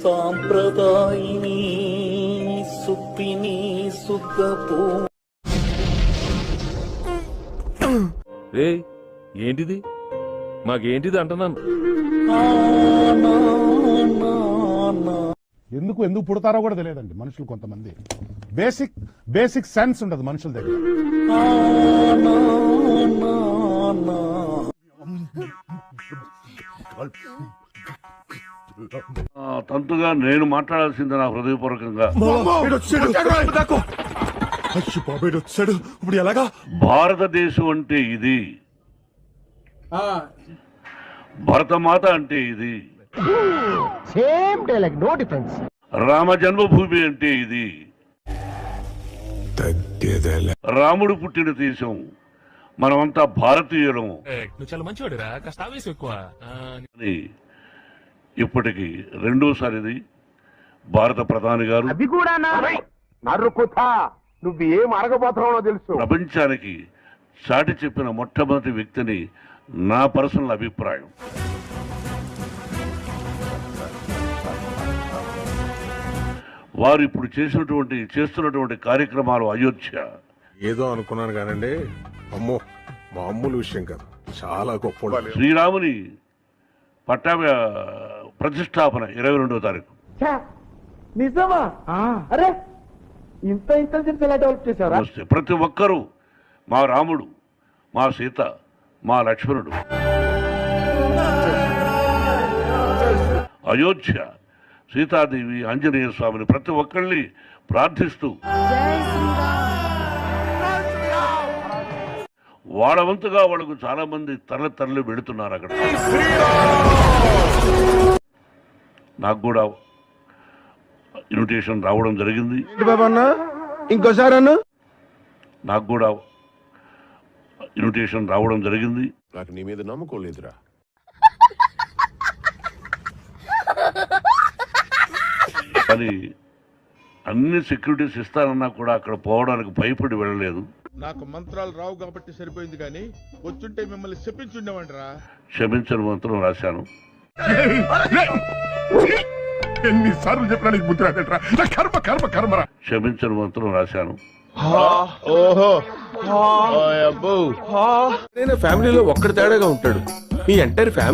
సాంప్రదాయిని సుప్పిని సుఖపో. రే ఏంటిది మాకేంటిది అంటున్నాను. ఎందుకు పుడతారో కూడా తెలియదండి మనుషులు. కొంతమంది బేసిక్ సెన్స్ ఉండదు మనుషుల దగ్గర. తంతుగా నేను మాట్లాడాల్సింది నా హృదయపూర్వకంగా. ఇప్పుడు ఎలాగా? భారతదేశం అంటే ఇది, భరతమాత అంటే ఇది, same dialogue, no difference. Ram Janmabhoomi అంటే ఇది, రాముడు పుట్టిన దేశం, మనమంతా భారతీయులము నువ్వు చాలా మంచివాడురా, కాస్త ఆవేశం ఎక్కువ. అని ఇప్పటికి రెండోసారిది భారత ప్రధాని గారు అది కూడా నరుకుతా, నువ్వు ఏం అడగబోతున్నావో తెలుసు. ప్రపంచానికి చాటి చెప్పిన మొట్టమొదటి వ్యక్తిని నా పర్సనల్ అభిప్రాయం. వారు ఇప్పుడు చేస్తున్నటువంటి కార్యక్రమాలు అయోధ్య ఏదో అనుకున్నాను కానండి, అమ్మో మామూలు విషయం కాదు, చాలా గొప్ప. శ్రీరాముని ప్రతిష్టాపన 22వ తారీఖు. నిజమా? అరే ఇంత ఎలా డెవలప్ చేశారా? ప్రతి ఒక్కరూ మా రాముడు, మా సీత, మా లక్ష్మణుడు. అయోధ్య, సీతాదేవి, ఆంజనేయ స్వామిని ప్రతి ఒక్కరిని ప్రార్థిస్తూ వాళ్ళ వంతుగా వాళ్ళకు చాలా మంది తరలి వెళుతున్నారు అక్కడ. నాకు కూడా ఇన్విటేషన్ రావడం జరిగింది. ఇంకోసారి నాకు కూడా ఇన్విటేషన్ రావడం జరిగింది. నాకు నీ మీద నమ్మకం లేదురా. కానీ అన్ని సెక్యూరిటీస్ ఇస్తానన్నా కూడా అక్కడ పోవడానికి భయపడి వెళ్ళలేదు. నాకు మంత్రాలు రావు కాబట్టి సరిపోయింది, కానీ వచ్చుంటే మిమ్మల్ని చెప్పించుండేవంటరా. క్షమించని మంత్రం రాశాను. ఎన్నిసార్లు చెప్పినా నీకు బుద్ధి రాదట్రా. కర్మరా. క్షమించని మంత్రం రాశాను. నేను ఫ్యామిలీలో ఒక్కడి తేడాగా ఉంటాడు, మీ ఎంటైర్ ఫ్యామిలీ